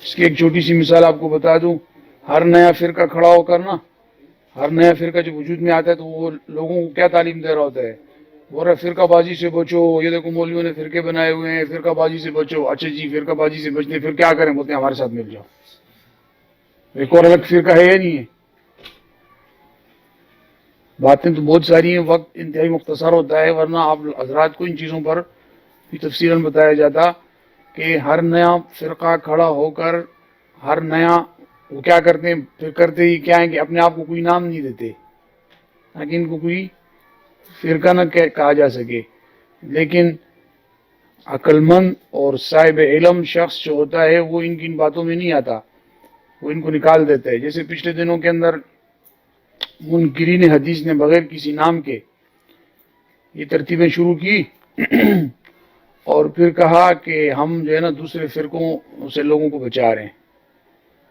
اس کی ایک چھوٹی سی مثال آپ کو بتا دوں. ہر نیا فرقہ کھڑا ہو کر نا، ہر نیا فرقہ جو وجود میں آتا ہے تو وہ لوگوں کو کیا تعلیم دے رہا ہوتا ہے؟ بول رہا فرقہ بازی سے بچو، یہ دیکھو مولویوں نے فرقے بنائے ہوئے ہیں، فرقہ بازی سے بچو. اچھا جی، فرقہ بازی سے بچنے پھر کیا کریں؟ بولتے ہیں ہمارے ساتھ مل جاؤ. ایک اور الگ فرقہ ہے یا نہیں ہے؟ باتیں تو بہت ساری ہیں، وقت انتہائی مختصر ہوتا ہے، ورنہ آپ حضرات کو ان چیزوں پر بھی تفصیلاً بتایا جاتا کہ ہر نیا فرقہ کھڑا ہو کر ہر نیا وہ کیا کرتے ہیں، پھر کرتے ہی کیا ہے کہ اپنے آپ کو کوئی نام نہیں دیتے تاکہ ان کو کوئی فرقہ نہ کہا جا سکے. لیکن عقل مند اور صاحب علم شخص جو ہوتا ہے وہ ان باتوں میں نہیں آتا، وہ ان کو نکال دیتا ہے. جیسے پچھلے دنوں کے اندر منکرین حدیث نے بغیر کسی نام کے یہ ترتیبیں شروع کی اور پھر کہا کہ ہم جو ہے نا دوسرے فرقوں سے لوگوں کو بچا رہے ہیں.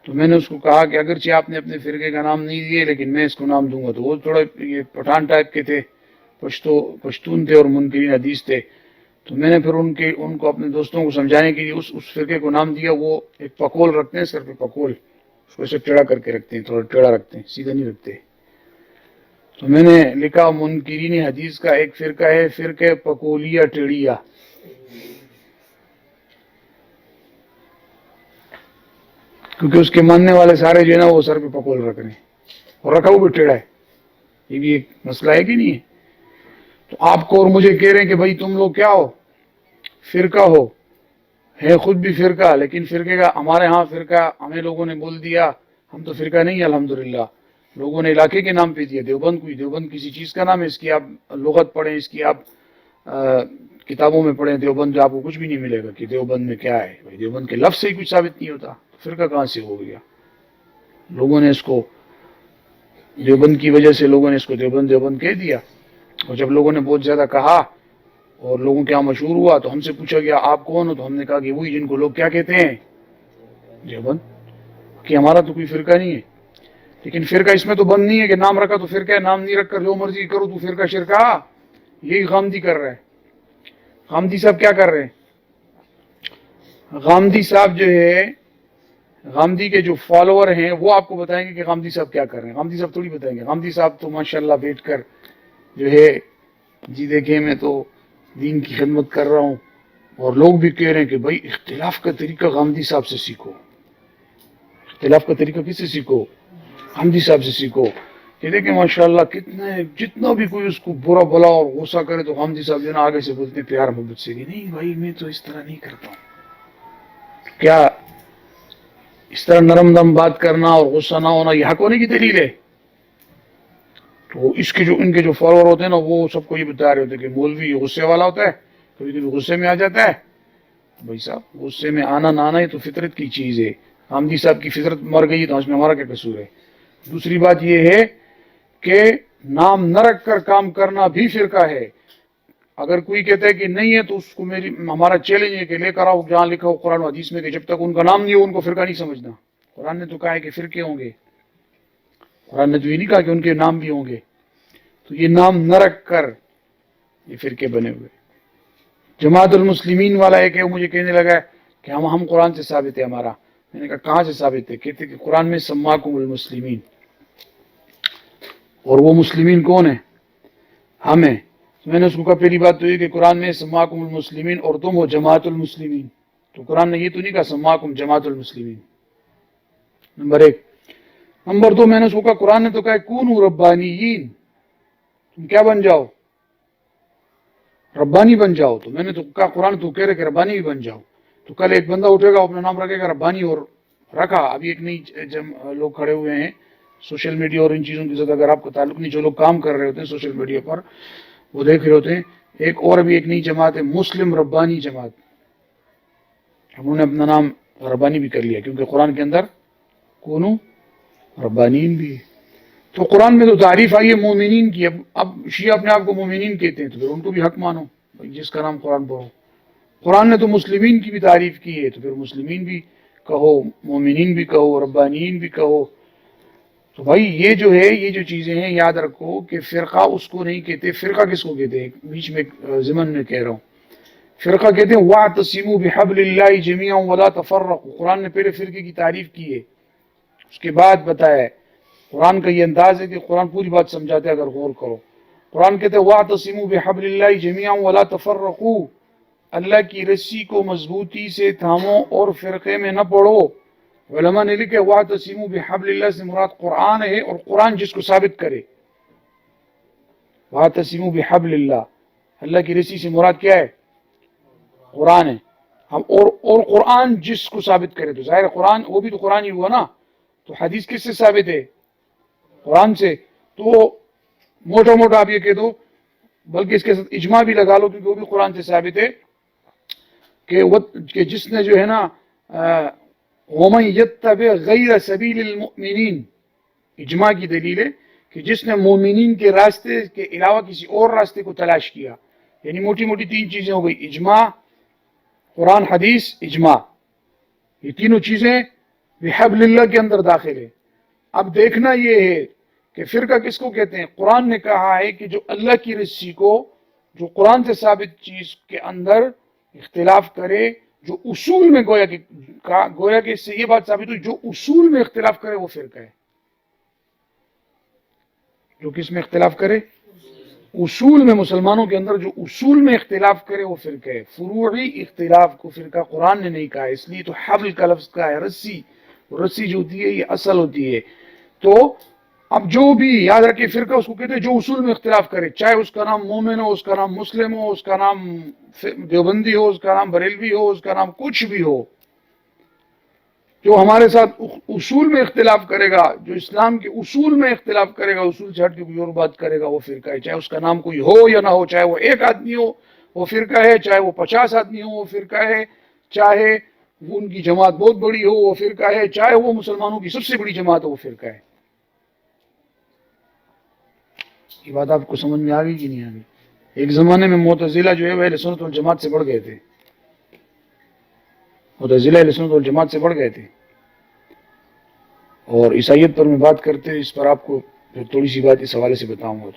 تو میں نے اس کو کہا کہ اگرچہ آپ نے اپنے فرقے کا نام نہیں دیے لیکن میں اس کو نام دوں گا. تو وہ تھوڑا یہ پٹھان ٹائپ کے تھے، پشتون تھے اور منکرین حدیث تھے. تو میں نے پھر ان کو اپنے دوستوں کو سمجھانے کے لیے اس فرقے کو نام دیا. وہ ایک پکول رکھتے ہیں، سر پہ پکول، اس کو ایسے ٹیڑھا کر کے رکھتے ہیں، تھوڑا ٹیڑھا رکھتے ہیں، سیدھا نہیں رکھتے. تو میں نے لکھا منکرین حدیث کا ایک فرقہ ہے فرقہ پکولیہ ٹیڑھیا. کیونکہ اس کے ماننے والے سارے جو ہے نا وہ سر پہ پکول رکھ رہے ہیں اور رکھا وہ بھی ٹیڑھا ہے. یہ بھی ایک مسئلہ ہے کہ نہیں ہے؟ تو آپ کو اور مجھے کہہ رہے ہیں کہ بھائی تم لوگ کیا ہو؟ فرقہ ہو. ہے خود بھی فرقہ، لیکن فرقے کا ہمارے ہاں فرقہ ہمیں لوگوں نے بول دیا، ہم تو فرقہ نہیں ہے الحمدللہ. لوگوں نے علاقے کے نام پہ دیا. دیوبند کوئی دیوبند کسی چیز کا نام ہے، اس کی آپ لغت پڑھیں، اس کی آپ کتابوں میں پڑھیں دیوبند، جو آپ کو کچھ بھی نہیں ملے گا کہ دیوبند میں کیا ہے. بھائی دیوبند کے لفظ سے ہی کچھ ثابت نہیں ہوتا، فرقہ کہاں سے ہو گیا؟ لوگوں نے اس کو دیوبند کی وجہ سے لوگوں نے اس کو دیوبند کہہ دیا. اور جب لوگوں نے بہت زیادہ کہا اور لوگوں کے یہاں مشہور ہوا تو ہم سے پوچھا گیا آپ کون ہو؟ تو ہم نے کہا کہ وہی جن کو لوگ کیا کہتے ہیں، دیوبند. کہ ہمارا تو کوئی فرقہ نہیں ہے. لیکن فرقہ اس میں تو بند نہیں ہے کہ نام رکھا تو فرقہ ہے، نام نہیں رکھ کر جو مرضی کرو تو فرقہ شرکا. یہی غامدی کر رہا ہے. غامدی صاحب کیا کر رہے ہیں؟ غامدی صاحب جو ہے، غامدی کے جو فالوور ہیں وہ آپ کو بتائیں گے کہ غامدی صاحب کیا کر رہے ہیں. غامدی صاحب تھوڑی بتائیں گے. غامدی صاحب تو ماشاءاللہ بیٹھ کر جو ہے جی دیکھیں میں تو دین کی خدمت کر رہا ہوں، اور لوگ بھی کہہ رہے ہیں کہ بھائی اختلاف کا طریقہ غامدی صاحب سے سیکھو. اختلاف کا طریقہ کس سے سیکھو؟ غامدی صاحب سے سیکھو. کہ دیکھیں ماشاءاللہ جتنا بھی کوئی اس کو برا بلا اور غصہ کرے تو غامدی صاحب جو نا آگے سے بولتے ہیں پیار محبت سے کہ نہیں بھائی میں تو اس طرح نہیں کرتا ہوں. کیا اس طرح نرم دم بات کرنا اور غصہ نہ ہونا یہ حق ہونے کی دلیل ہے؟ تو ان کے جو فالوور ہوتے ہیں نا وہ سب کو یہ بتا رہے ہوتے ہیں کہ مولوی غصے والا ہوتا ہے، کبھی کبھی غصے میں آ جاتا ہے. بھائی صاحب غصے میں آنا نہ آنا یہ تو فطرت کی چیز ہے. غامدی صاحب کی فطرت مر گئی تو اس میں ہمارا کیا قصور ہے؟ دوسری بات یہ ہے کہ نام نہ رکھ کر کام کرنا بھی فرقہ ہے. اگر کوئی کہتا ہے کہ نہیں ہے تو اس کو ہمارا چیلنج ہے کہ لے کر آؤ جہاں لکھا ہو قرآن و حدیث میں کہ جب تک ان کا نام نہیں ہو ان کو فرقہ نہیں سمجھنا. قرآن نے تو کہا ہے کہ فرقے ہوں گے، قرآن نے تو یہ نہیں کہا کہ ان کے نام بھی ہوں گے. تو یہ نام نہ رکھ کر یہ فرقے بنے ہوئے. جماعت المسلمین والا ایک ہے، مجھے کہنے لگا کہ ہم قرآن سے ثابت ہے ہمارا. میں نے کہا کہاں سے ثابت ہے؟ کہتے کہ قرآن میں سماکم المسلمین، اور وہ مسلمین کون ہیں؟ ہم ہیں. میں نے اس کو کہا پہلی بات تو یہ کہ قرآن میں سماکم المسلمین اور تم ہو جماعت المسلمین. تو قرآن نے یہ تو نہیں کہا سماکم جماعت المسلمین. نمبر ایک. نمبر دو، میں نے اس کو کہا قرآن نے تو کہا کونوا ربانیین، تم کیا بن جاؤ؟ ربانی بن جاؤ. تو میں نے تو کہا قرآن تو کہہ رہے کہ ربانی بھی بن جاؤ. تو کل ایک بندہ اٹھے گا اپنا نام رکھے گا ربانی، اور رکھا. ابھی ایک نئی لوگ کھڑے ہوئے ہیں سوشل میڈیا اور ان چیزوں کے ساتھ اگر آپ کا تعلق نہیں، جو لوگ کام کر رہے ہوتے ہیں سوشل میڈیا پر وہ دیکھ رہے ہوتے ہیں. ایک نئی جماعت ہے مسلم ربانی جماعت. انہوں نے اپنا نام ربانی بھی کر لیا کیونکہ قرآن کے اندر کونو ربانین بھی ہے. تو قرآن میں تو تعریف آئی ہے مومنین کی. اب شیعہ اپنے آپ کو مومنین کہتے ہیں تو پھر ان کو بھی حق مانو جس کا نام قرآن پڑھو. قرآن نے تو مسلمین کی بھی تعریف کی ہے تو پھر مسلمین بھی کہو، مومنین بھی کہو، ربانیین بھی کہو. تو بھائی یہ جو ہے یہ جو چیزیں ہیں یاد رکھو کہ فرقہ اس کو نہیں کہتے. فرقہ کس کو کہتے ہیں؟ بیچ میں ضمن میں کہہ رہا ہوں، فرقہ کہتے ہیں وَاعْتَصِمُوا بِحَبْلِ اللَّهِ جَمِيعًا وَلَا تَفَرَّقُوا. قرآن نے پہلے فرقے کی تعریف کی ہے، اس کے بعد بتایا ہے. قرآن کا یہ انداز ہے کہ قرآن پوری بات سمجھاتے ہیں اگر غور کرو. قرآن کہتے ہیں وَاعْتَصِمُوا بِحَبْلِ اللَّهِ جَمِيعًا وَلَا تَفَرَّقُوا. اللہ کی رسی کو مضبوطی سے تھامو اور فرقے میں نہ پڑو. علماء نے لکھا وَاعْتَصِمُوا بِحَبْلِ اللَّهِ سے مراد قرآن ہے، اور قرآن جس کو ثابت کرے. وَاعْتَصِمُوا بِحَبْلِ اللَّهِ، اللہ کی رسی سے مراد کیا ہے؟ قرآن ہے. ہم اور قرآن جس کو ثابت کرے، تو ظاہر قرآن وہ بھی تو قرآن ہی ہوا نا. تو حدیث کس سے ثابت ہے؟ قرآن سے. تو موٹا موٹا آپ یہ کہہ دو، بلکہ اس کے ساتھ اجماع بھی لگا لو، کیونکہ وہ بھی قرآن سے ثابت ہے کہ جس نے جو ہے نا وَمَن يَتَّبِعْ غَيْرَ سَبِيلِ الْمُؤْمِنِينَ، اجماع کی دلیل ہے کہ جس نے مومنین کے راستے کے علاوہ کسی اور راستے کو تلاش کیا. یعنی موٹی موٹی تین چیزیں ہو گئی: اجماع، قرآن، حدیث، اجماع. یہ تینوں چیزیں بحبل اللہ کے اندر داخل ہے. اب دیکھنا یہ ہے کہ فرقہ کس کو کہتے ہیں. قرآن نے کہا ہے کہ جو اللہ کی رسی کو، جو قرآن سے ثابت چیز کے اندر اختلاف کرے، جو اصول میں گویا کہ اس سے یہ بات ثابت ہوئی، جو اصول میں اختلاف کرے وہ فرقہ ہے. جو کس میں اختلاف کرے؟ اصول میں. مسلمانوں کے اندر جو اصول میں اختلاف کرے وہ فرقہ ہے. فروعی اختلاف کو فرقہ قرآن نے نہیں کہا، اس لیے تو حبل کا لفظ کا ہے. رسی، رسی جو ہوتی ہے یہ اصل ہوتی ہے. تو اب جو بھی یاد رکھے فرقہ اس کو کہتے ہیں جو اصول میں اختلاف کرے، چاہے اس کا نام مومن ہو، اس کا نام مسلم ہو، اس کا نام دیوبندی ہو، اس کا نام بریلوی ہو، اس کا نام کچھ بھی ہو. جو ہمارے ساتھ اصول میں اختلاف کرے گا، جو اسلام کے اصول میں اختلاف کرے گا، اصول سے ہٹ کے کوئی اور بات کرے گا، وہ فرقہ ہے. چاہے اس کا نام کوئی ہو یا نہ ہو، چاہے وہ ایک آدمی ہو وہ فرقہ ہے، چاہے وہ 50 آدمی ہو وہ فرقہ ہے، چاہے وہ ان کی جماعت بہت بڑی ہو وہ فرقہ ہے، چاہے وہ مسلمانوں کی سب سے بڑی جماعت ہو وہ فرقہ ہے. یہ بات آپ کو سمجھ میں آ گئی کہ نہیں آ گئی؟ ایک زمانے میں معتزلہ جو ہے وہ اہل سنت والجماعت سے بڑھ گئے تھے. معتزلہ اہل سنت والجماعت سے بڑھ گئے تھے. اور عیسائیت پر میں بات کرتے اس پر آپ کو تھوڑی سی بات اس حوالے سے بتاؤں گا.